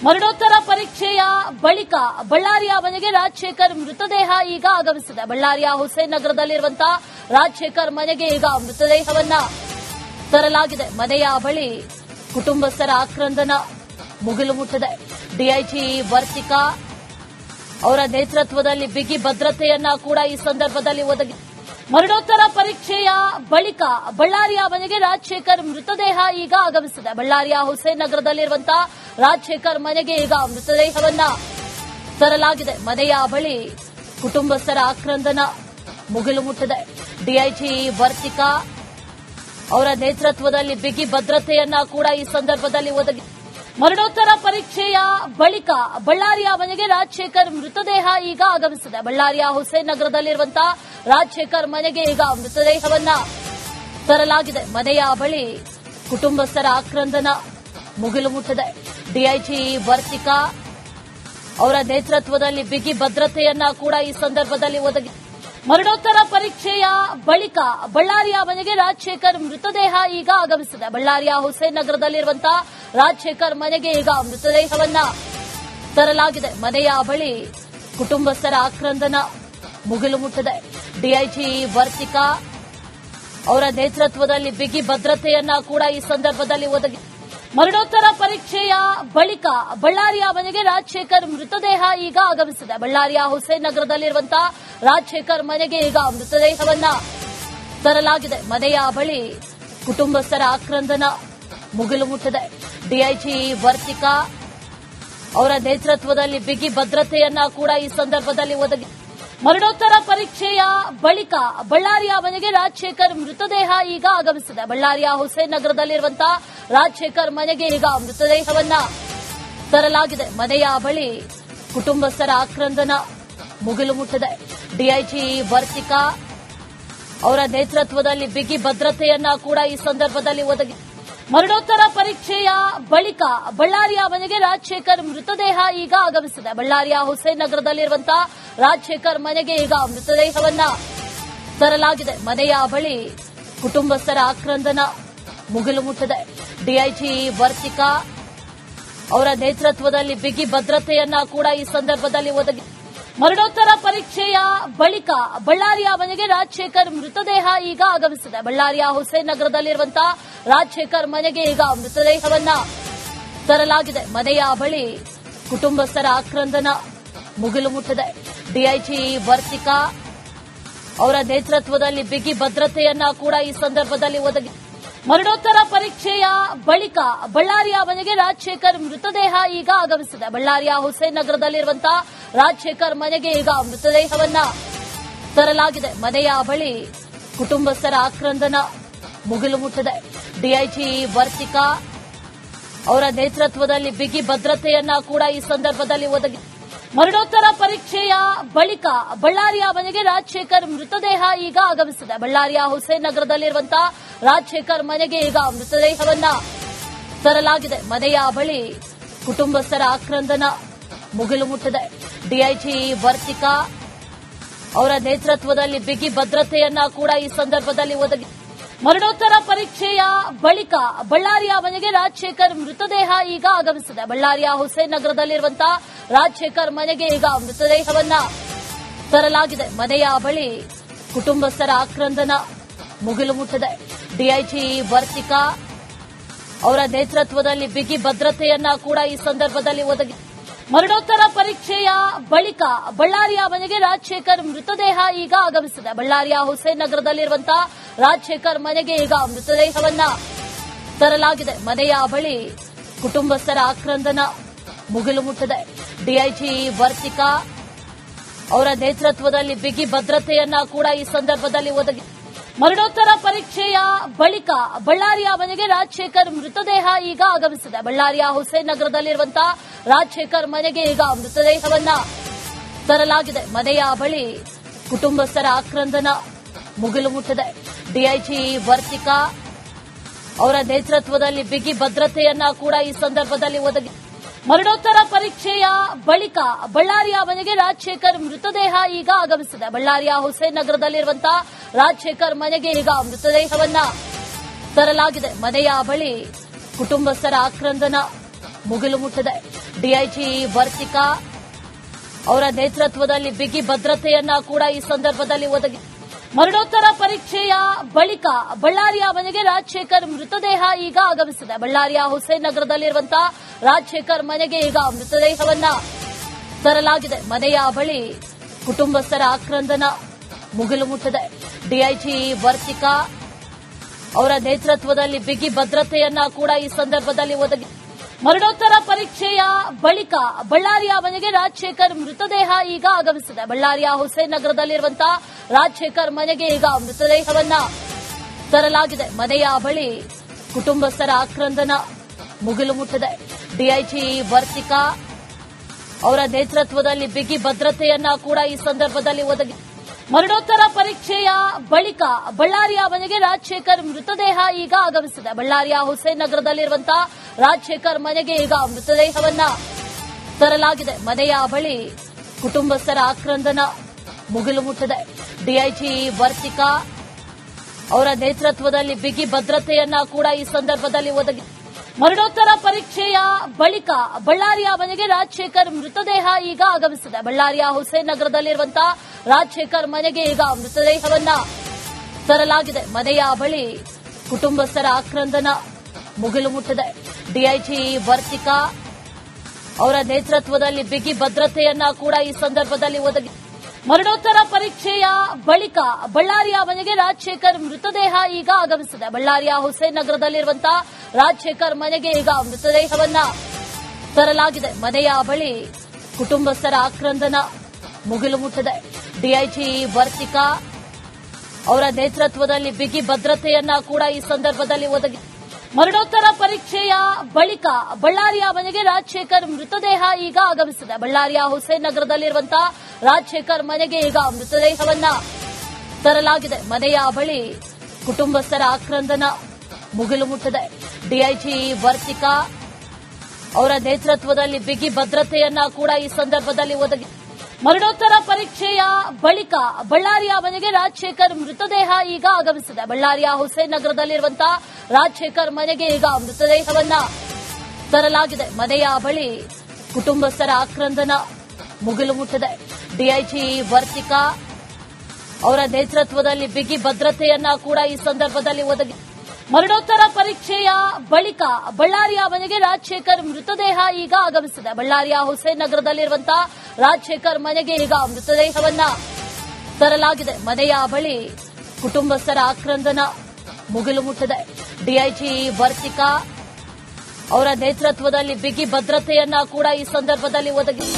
ಮರಣೋತ್ತರ ಪರೀಕ್ಷೆಯ ಬಳಿಕ ಬಳ್ಳಾರಿಯ ಮನೆಗೆ ರಾಜಶೇಖರ್ ಮೃತದೇಹ ಈಗ ಆಗಮಿಸಿದೆ. ಬಳ್ಳಾರಿಯ ಹುಸೇನ್ ನಗರದಲ್ಲಿರುವಂತಹ ರಾಜಶೇಖರ್ ಮನೆಗೆ ಈಗ ಮೃತದೇಹವನ್ನ ತರಲಾಗಿದೆ. ಮನೆಯ ಬಳಿ ಕುಟುಂಬಸ್ಥರ ಆಕ್ರಂದನ ಮುಗಿಲು ಮುಟ್ಟಿದೆ. ಡಿಐಜಿ ವರ್ತಿಕಾ ಅವರ ನೇತೃತ್ವದಲ್ಲಿ ಬಿಗಿ ಭದ್ರತೆಯನ್ನ ಕೂಡ ಈ ಸಂದರ್ಭದಲ್ಲಿ ಒದಗಿ. ಮರಣೋತ್ತರ ಪರೀಕ್ಷೆಯ ಬಳಿಕ ಬಳ್ಳಾರಿಯ ಮನೆಗೆ ರಾಜಶೇಖರ್ ಮೃತದೇಹ ಈಗ ಆಗಮಿಸಿದೆ. ಬಳ್ಳಾರಿಯ ಹುಸೇನ್ ನಗರದಲ್ಲಿರುವಂತಹ ರಾಜಶೇಖರ್ ಮನೆಗೆ ಈಗ ಮೃತದೇಹವನ್ನ ತರಲಾಗಿದೆ. ಮನೆಯ ಬಳಿ ಕುಟುಂಬಸ್ಥರ ಆಕ್ರಂದನ ಮುಗಿಲು ಮುಟ್ಟಿದೆ. ಡಿಐಜಿ ವರ್ತಿಕಾ ಅವರ ನೇತೃತ್ವದಲ್ಲಿ ಬಿಗಿ ಭದ್ರತೆಯನ್ನ ಕೂಡ ಈ ಸಂದರ್ಭದಲ್ಲಿ ಒದಗಿ. ಮರಣೋತ್ತರ ಪರೀಕ್ಷೆಯ ಬಳಿಕ ಬಳ್ಳಾರಿಯ ಮನೆಗೆ ರಾಜಶೇಖರ್ ಮೃತದೇಹ ಈಗ ಆಗಮಿಸಿದೆ. ಬಳ್ಳಾರಿಯ ಹುಸೇನ್ ನಗರದಲ್ಲಿರುವಂತಹ ರಾಜಶೇಖರ್ ಮನೆಗೆ ಈಗ ಮೃತದೇಹವನ್ನ ತರಲಾಗಿದೆ. ಮನೆಯ ಬಳಿ ಕುಟುಂಬಸ್ಥರ ಆಕ್ರಂದನ ಮುಗಿಲು ಮುಟ್ಟಿದೆ. ಡಿಐಜಿ ವರ್ತಿಕಾ ಅವರ ನೇತೃತ್ವದಲ್ಲಿ ಬಿಗಿ ಭದ್ರತೆಯನ್ನ ಕೂಡ ಈ ಸಂದರ್ಭದಲ್ಲಿ ಒದಗಿ. ಮರಣೋತ್ತರ ಪರೀಕ್ಷೆಯ ಬಳಿಕ ಬಳ್ಳಾರಿಯ ಮನೆಗೆ ರಾಜಶೇಖರ್ ಮೃತದೇಹ ಈಗ ಆಗಮಿಸಿದೆ. ಬಳ್ಳಾರಿಯ ಹುಸೇನ್ ನಗರದಲ್ಲಿರುವಂತಹ ರಾಜಶೇಖರ್ ಮನೆಗೆ ಈಗ ಮೃತದೇಹವನ್ನ ತರಲಾಗಿದೆ. ಮನೆಯ ಬಳಿ ಕುಟುಂಬಸ್ಥರ ಆಕ್ರಂದನ ಮುಗಿಲು ಮುಟ್ಟಿದೆ. ಡಿಐಜಿ ವರ್ತಿಕಾ ಅವರ ನೇತೃತ್ವದಲ್ಲಿ ಬಿಗಿ ಭದ್ರತೆಯನ್ನ ಕೂಡ ಈ ಸಂದರ್ಭದಲ್ಲಿ ಒದಗಿ. ಮರಣೋತ್ತರ ಪರೀಕ್ಷೆಯ ಬಳಿಕ ಬಳ್ಳಾರಿಯ ಮನೆಗೆ ರಾಜಶೇಖರ್ ಮೃತದೇಹ ಈಗ ಆಗಮಿಸಿದೆ. ಬಳ್ಳಾರಿಯ ಹುಸೇನ್ ನಗರದಲ್ಲಿರುವಂತಹ ರಾಜಶೇಖರ್ ಮನೆಗೆ ಈಗ ಮೃತದೇಹವನ್ನ ತರಲಾಗಿದೆ. ಮನೆಯ ಬಳಿ ಕುಟುಂಬಸ್ಥರ ಆಕ್ರಂದನ ಮುಗಿಲು ಮುಟ್ಟಿದೆ. ಡಿಐಜಿ ವರ್ತಿಕಾ ಅವರ ನೇತೃತ್ವದಲ್ಲಿ ಬಿಗಿ ಭದ್ರತೆಯನ್ನ ಕೂಡ ಈ ಸಂದರ್ಭದಲ್ಲಿ ಒದಗಿ. ಮರಣೋತ್ತರ ಪರೀಕ್ಷೆಯ ಬಳಿಕ ಬಳ್ಳಾರಿಯ ಮನೆಗೆ ರಾಜಶೇಖರ್ ಮೃತದೇಹ ಈಗ ಆಗಮಿಸಿದೆ. ಬಳ್ಳಾರಿಯ ಹುಸೇನ್ ನಗರದಲ್ಲಿರುವಂತಹ ರಾಜಶೇಖರ್ ಮನೆಗೆ ಈಗ ಮೃತದೇಹವನ್ನ ತರಲಾಗಿದೆ. ಮನೆಯ ಬಳಿ ಕುಟುಂಬಸ್ಥರ ಆಕ್ರಂದನ ಮುಗಿಲು ಮುಟ್ಟಿದೆ. ಡಿಐಜಿ ವರ್ತಿಕಾ ಅವರ ನೇತೃತ್ವದಲ್ಲಿ ಬಿಗಿ ಭದ್ರತೆಯನ್ನ ಕೂಡ ಈ ಸಂದರ್ಭದಲ್ಲಿ ಒದಗಿ. ಮರಣೋತ್ತರ ಪರೀಕ್ಷೆಯ ಬಳಿಕ ಬಳ್ಳಾರಿಯ ಮನೆಗೆ ರಾಜಶೇಖರ್ ಮೃತದೇಹ ಈಗ ಆಗಮಿಸಿದೆ. ಬಳ್ಳಾರಿಯ ಹುಸೇನ್ ನಗರದಲ್ಲಿರುವಂತಹ ರಾಜಶೇಖರ್ ಮನೆಗೆ ಈಗ ಮೃತದೇಹವನ್ನ ತರಲಾಗಿದೆ. ಮನೆಯ ಬಳಿ ಕುಟುಂಬಸ್ಥರ ಆಕ್ರಂದನ ಮುಗಿಲು ಮುಟ್ಟಿದೆ. ಡಿಐಜಿ ವರ್ತಿಕಾ ಅವರ ನೇತೃತ್ವದಲ್ಲಿ ಬಿಗಿ ಭದ್ರತೆಯನ್ನ ಕೂಡ ಈ ಸಂದರ್ಭದಲ್ಲಿ ಒದಗಿ. ಮರಣೋತ್ತರ ಪರೀಕ್ಷೆಯ ಬಳಿಕ ಬಳ್ಳಾರಿಯ ಮನೆಗೆ ರಾಜಶೇಖರ್ ಮೃತದೇಹ ಈಗ ಆಗಮಿಸಿದೆ. ಬಳ್ಳಾರಿಯ ಹುಸೇನ್ ನಗರದಲ್ಲಿರುವಂತಹ ರಾಜಶೇಖರ್ ಮನೆಗೆ ಈಗ ಮೃತದೇಹವನ್ನ ತರಲಾಗಿದೆ. ಮನೆಯ ಬಳಿ ಕುಟುಂಬಸ್ಥರ ಆಕ್ರಂದನ ಮುಗಿಲು ಮುಟ್ಟಿದೆ. ಡಿಐಜಿ ವರ್ತಿಕಾ ಅವರ ನೇತೃತ್ವದಲ್ಲಿ ಬಿಗಿ ಭದ್ರತೆಯನ್ನ ಕೂಡ ಈ ಸಂದರ್ಭದಲ್ಲಿ ಒದಗಿ. ಮರಣೋತ್ತರ ಪರೀಕ್ಷೆಯ ಬಳಿಕ ಬಳ್ಳಾರಿಯ ಮನೆಗೆ ರಾಜಶೇಖರ್ ಮೃತದೇಹ ಈಗ ಆಗಮಿಸಿದೆ. ಬಳ್ಳಾರಿಯ ಹುಸೇನ್ ನಗರದಲ್ಲಿರುವಂತಹ ರಾಜಶೇಖರ್ ಮನೆಗೆ ಈಗ ಮೃತದೇಹವನ್ನ ತರಲಾಗಿದೆ. ಮನೆಯ ಬಳಿ ಕುಟುಂಬಸ್ಥರ ಆಕ್ರಂದನ ಮುಗಿಲು ಮುಟ್ಟಿದೆ. ಡಿಐಜಿ ವರ್ತಿಕಾ ಅವರ ನೇತೃತ್ವದಲ್ಲಿ ಬಿಗಿ ಭದ್ರತೆಯನ್ನ ಕೂಡ ಈ ಸಂದರ್ಭದಲ್ಲಿ ಒದಗಿ. ಮರಣೋತ್ತರ ಪರೀಕ್ಷೆಯ ಬಳಿಕ ಬಳ್ಳಾರಿಯ ಮನೆಗೆ ರಾಜಶೇಖರ್ ಮೃತದೇಹ ಈಗ ಆಗಮಿಸಿದೆ. ಬಳ್ಳಾರಿಯ ಹುಸೇನ್ ನಗರದಲ್ಲಿರುವಂತಹ ರಾಜಶೇಖರ್ ಮನೆಗೆ ಈಗ ಮೃತದೇಹವನ್ನ ತರಲಾಗಿದೆ. ಮನೆಯ ಬಳಿ ಕುಟುಂಬಸ್ಥರ ಆಕ್ರಂದನ ಮುಗಿಲು ಮುಟ್ಟಿದೆ. ಡಿಐಜಿ ವರ್ತಿಕಾ ಅವರ ನೇತೃತ್ವದಲ್ಲಿ ಬಿಗಿ ಭದ್ರತೆಯನ್ನ ಕೂಡ ಈ ಸಂದರ್ಭದಲ್ಲಿ ಒದಗಿ. ಮರಣೋತ್ತರ ಪರೀಕ್ಷೆಯ ಬಳಿಕ ಬಳ್ಳಾರಿಯ ಮನೆಗೆ ರಾಜಶೇಖರ್ ಮೃತದೇಹ ಈಗ ಆಗಮಿಸಿದೆ. ಬಳ್ಳಾರಿಯ ಹುಸೇನ್ ನಗರದಲ್ಲಿರುವಂತಹ ರಾಜಶೇಖರ್ ಮನೆಗೆ ಈಗ ಮೃತದೇಹವನ್ನ ತರಲಾಗಿದೆ. ಮನೆಯ ಬಳಿ ಕುಟುಂಬಸ್ಥರ ಆಕ್ರಂದನ ಮುಗಿಲು ಮುಟ್ಟಿದೆ. ಡಿಐಜಿ ವರ್ತಿಕಾ ಅವರ ನೇತೃತ್ವದಲ್ಲಿ ಬಿಗಿ ಭದ್ರತೆಯನ್ನ ಕೂಡ ಈ ಸಂದರ್ಭದಲ್ಲಿ ಒದಗಿ. ಮರಣೋತ್ತರ ಪರೀಕ್ಷೆಯ ಬಳಿಕ ಬಳ್ಳಾರಿಯ ಮನೆಗೆ ರಾಜಶೇಖರ್ ಮೃತದೇಹ ಈಗ ಆಗಮಿಸಿದೆ. ಬಳ್ಳಾರಿಯ ಹುಸೇನ್ ನಗರದಲ್ಲಿರುವಂತಹ ರಾಜಶೇಖರ್ ಮನೆಗೆ ಈಗ ಮೃತದೇಹವನ್ನ ತರಲಾಗಿದೆ. ಮನೆಯ ಬಳಿ ಕುಟುಂಬಸ್ಥರ ಆಕ್ರಂದನ ಮುಗಿಲು ಮುಟ್ಟಿದೆ. ಡಿಐಜಿ ವರ್ತಿಕಾ ಅವರ ನೇತೃತ್ವದಲ್ಲಿ ಬಿಗಿ ಭದ್ರತೆಯನ್ನ ಕೂಡ ಈ ಸಂದರ್ಭದಲ್ಲಿ ಒದಗಿ. ಮರಣೋತ್ತರ ಪರೀಕ್ಷೆಯ ಬಳಿಕ ಬಳ್ಳಾರಿಯ ಮನೆಗೆ ರಾಜಶೇಖರ್ ಮೃತದೇಹ ಈಗ ಆಗಮಿಸಿದೆ. ಬಳ್ಳಾರಿಯ ಹುಸೇನ್ ನಗರದಲ್ಲಿರುವಂತಹ ರಾಜಶೇಖರ್ ಮನೆಗೆ ಈಗ ಮೃತದೇಹವನ್ನ ತರಲಾಗಿದೆ. ಮನೆಯ ಬಳಿ ಕುಟುಂಬಸ್ಥರ ಆಕ್ರಂದನ ಮುಗಿಲು ಮುಟ್ಟಿದೆ. ಡಿಐಜಿ ವರ್ತಿಕಾ ಅವರ ನೇತೃತ್ವದಲ್ಲಿ ಬಿಗಿ ಭದ್ರತೆಯನ್ನ ಕೂಡ ಈ ಸಂದರ್ಭದಲ್ಲಿ ಒದಗಿ. ಮರಣೋತ್ತರ ಪರೀಕ್ಷೆಯ ಬಳಿಕ ಬಳ್ಳಾರಿಯ ಮನೆಗೆ ರಾಜಶೇಖರ್ ಮೃತದೇಹ ಈಗ ಆಗಮಿಸಿದೆ. ಬಳ್ಳಾರಿಯ ಹುಸೇನ್ ನಗರದಲ್ಲಿರುವಂತಹ ರಾಜಶೇಖರ್ ಮನೆಗೆ ಈಗ ಮೃತದೇಹವನ್ನ ತರಲಾಗಿದೆ. ಮನೆಯ ಬಳಿ ಕುಟುಂಬಸ್ಥರ ಆಕ್ರಂದನ ಮುಗಿಲು ಮುಟ್ಟಿದೆ. ಡಿಐಜಿ ವರ್ತಿಕಾ ಅವರ ನೇತೃತ್ವದಲ್ಲಿ ಬಿಗಿ ಭದ್ರತೆಯನ್ನ ಕೂಡ ಈ ಸಂದರ್ಭದಲ್ಲಿ ಒದಗಿ ಮರಣೋತ್ತರ ಪರೀಕ್ಷೆಯ ಬಳಿಕ ಬಳ್ಳಾರಿಯ ಮನೆಗೆ ರಾಜಶೇಖರ್ ಮೃತದೇಹ ಈಗ ಆಗಮಿಸಿದೆ. ಬಳ್ಳಾರಿಯ ಹುಸೇನ್ ನಗರದಲ್ಲಿರುವಂತಹ ರಾಜಶೇಖರ್ ಮನೆಗೆ ಈಗ ಮೃತದೇಹವನ್ನ ತರಲಾಗಿದೆ. ಮನೆಯ ಬಳಿ ಕುಟುಂಬಸ್ಥರ ಆಕ್ರಂದನ ಮುಗಿಲು ಮುಟ್ಟಿದೆ. ಡಿಐಜಿ ವರ್ತಿಕಾ ಅವರ ನೇತೃತ್ವದಲ್ಲಿ ಬಿಗಿ ಭದ್ರತೆಯನ್ನ ಕೂಡ ಈ ಸಂದರ್ಭದಲ್ಲಿ ಒದಗಿ ಮರಣೋತ್ತರ ಪರೀಕ್ಷೆಯ ಬಳಿಕ ಬಳ್ಳಾರಿಯ ಮನೆಗೆ ರಾಜಶೇಖರ್ ಮೃತದೇಹ ಈಗ ಆಗಮಿಸಿದೆ. ಬಳ್ಳಾರಿಯ ಹುಸೇನ್ ನಗರದಲ್ಲಿರುವಂತಹ ರಾಜಶೇಖರ್ ಮನೆಗೆ ಈಗ ಮೃತದೇಹವನ್ನ ತರಲಾಗಿದೆ. ಮನೆಯ ಬಳಿ ಕುಟುಂಬಸ್ಥರ ಆಕ್ರಂದನ ಮುಗಿಲು ಮುಟ್ಟಿದೆ. ಡಿಐಜಿ ವರ್ತಿಕಾ ಅವರ ನೇತೃತ್ವದಲ್ಲಿ ಬಿಗಿ ಭದ್ರತೆಯನ್ನ ಕೂಡ ಈ ಸಂದರ್ಭದಲ್ಲಿ ಒದಗಿ ಮರಣೋತ್ತರ ಪರೀಕ್ಷೆಯ ಬಳಿಕ ಬಳ್ಳಾರಿಯ ಮನೆಗೆ ರಾಜಶೇಖರ್ ಮೃತದೇಹ ಈಗ ಆಗಮಿಸಿದೆ. ಬಳ್ಳಾರಿಯ ಹುಸೇನ್ ನಗರದಲ್ಲಿರುವಂತಹ ರಾಜಶೇಖರ್ ಮನೆಗೆ ಈಗ ಮೃತದೇಹವನ್ನ ತರಲಾಗಿದೆ. ಮನೆಯ ಬಳಿ ಕುಟುಂಬಸ್ಥರ ಆಕ್ರಂದನ ಮುಗಿಲು ಮುಟ್ಟಿದೆ. ಡಿಐಜಿ ವರ್ತಿಕಾ ಅವರ ನೇತೃತ್ವದಲ್ಲಿ ಬಿಗಿ ಭದ್ರತೆಯನ್ನ ಕೂಡ ಈ ಸಂದರ್ಭದಲ್ಲಿ ಒದಗಿ ಮರಣೋತ್ತರ ಪರೀಕ್ಷೆಯ ಬಳಿಕ ಬಳ್ಳಾರಿಯ ಮನೆಗೆ ರಾಜಶೇಖರ್ ಮೃತದೇಹ ಈಗ ಆಗಮಿಸಿದೆ. ಬಳ್ಳಾರಿಯ ಹುಸೇನ್ ನಗರದಲ್ಲಿರುವಂತಹ ರಾಜಶೇಖರ್ ಮನೆಗೆ ಈಗ ಮೃತದೇಹವನ್ನ ತರಲಾಗಿದೆ. ಮನೆಯ ಬಳಿ ಕುಟುಂಬಸ್ಥರ ಆಕ್ರಂದನ ಮುಗಿಲು ಮುಟ್ಟಿದೆ. ಡಿಐಜಿ ವರ್ತಿಕಾ ಅವರ ನೇತೃತ್ವದಲ್ಲಿ ಬಿಗಿ ಭದ್ರತೆಯನ್ನ ಕೂಡ ಈ ಸಂದರ್ಭದಲ್ಲಿ ಒದಗಿ ಮರಣೋತ್ತರ ಪರೀಕ್ಷೆಯ ಬಳಿಕ ಬಳ್ಳಾರಿಯ ಮನೆಗೆ ರಾಜಶೇಖರ್ ಮೃತದೇಹ ಈಗ ಆಗಮಿಸಿದೆ. ಬಳ್ಳಾರಿಯ ಹುಸೇನ್ ನಗರದಲ್ಲಿರುವಂತಹ ರಾಜಶೇಖರ್ ಮನೆಗೆ ಈಗ ಮೃತದೇಹವನ್ನ ತರಲಾಗಿದೆ. ಮನೆಯ ಬಳಿ ಕುಟುಂಬಸ್ಥರ ಆಕ್ರಂದನ ಮುಗಿಲು ಮುಟ್ಟಿದೆ. ಡಿಐಜಿ ವರ್ತಿಕಾ ಅವರ ನೇತೃತ್ವದಲ್ಲಿ ಬಿಗಿ ಭದ್ರತೆಯನ್ನ ಕೂಡ ಈ ಸಂದರ್ಭದಲ್ಲಿ ಒದಗಿ ಮರಣೋತ್ತರ ಪರೀಕ್ಷೆಯ ಬಳಿಕ ಬಳ್ಳಾರಿಯ ಮನೆಗೆ ರಾಜಶೇಖರ್ ಮೃತದೇಹ ಈಗ ಆಗಮಿಸಿದೆ. ಬಳ್ಳಾರಿಯ ಹುಸೇನ್ ನಗರದಲ್ಲಿರುವಂತಹ ರಾಜಶೇಖರ್ ಮನೆಗೆ ಈಗ ಮೃತದೇಹವನ್ನ ತರಲಾಗಿದೆ. ಮನೆಯ ಬಳಿ ಕುಟುಂಬಸ್ಥರ ಆಕ್ರಂದನ ಮುಗಿಲು ಮುಟ್ಟಿದೆ. ಡಿಐಜಿ ವರ್ತಿಕಾ ಅವರ ನೇತೃತ್ವದಲ್ಲಿ ಬಿಗಿ ಭದ್ರತೆಯನ್ನ ಕೂಡ ಈ ಸಂದರ್ಭದಲ್ಲಿ ಒದಗಿ ಮರಣೋತ್ತರ ಪರೀಕ್ಷೆಯ ಬಳಿಕ ಬಳ್ಳಾರಿಯ ಮನೆಗೆ ರಾಜಶೇಖರ್ ಮೃತದೇಹ ಈಗ ಆಗಮಿಸಿದೆ. ಬಳ್ಳಾರಿಯ ಹುಸೇನ್ ನಗರದಲ್ಲಿರುವಂತಹ ರಾಜಶೇಖರ್ ಮನೆಗೆ ಈಗ ಮೃತದೇಹವನ್ನ ತರಲಾಗಿದೆ. ಮನೆಯ ಬಳಿ ಕುಟುಂಬಸ್ಥರ ಆಕ್ರಂದನ ಮುಗಿಲು ಮುಟ್ಟಿದೆ. ಡಿಐಜಿ ವರ್ತಿಕಾ ಅವರ ನೇತೃತ್ವದಲ್ಲಿ ಬಿಗಿ ಭದ್ರತೆಯನ್ನ ಕೂಡ ಈ ಸಂದರ್ಭದಲ್ಲಿ ಒದಗಿ ಮರಣೋತ್ತರ ಪರೀಕ್ಷೆಯ ಬಳಿಕ ಬಳ್ಳಾರಿಯ ಮನೆಗೆ ರಾಜಶೇಖರ್ ಮೃತದೇಹ ಈಗ ಆಗಮಿಸಿದೆ. ಬಳ್ಳಾರಿಯ ಹುಸೇನ್ ನಗರದಲ್ಲಿರುವಂತಹ ರಾಜಶೇಖರ್ ಮನೆಗೆ ಈಗ ಮೃತದೇಹವನ್ನ ತರಲಾಗಿದೆ. ಮನೆಯ ಬಳಿ ಕುಟುಂಬಸ್ಥರ ಆಕ್ರಂದನ ಮುಗಿಲು ಮುಟ್ಟಿದೆ. ಡಿಐಜಿ ವರ್ತಿಕಾ ಅವರ ನೇತೃತ್ವದಲ್ಲಿ ಬಿಗಿ ಭದ್ರತೆಯನ್ನ ಕೂಡ ಈ ಸಂದರ್ಭದಲ್ಲಿ ಒದಗಿ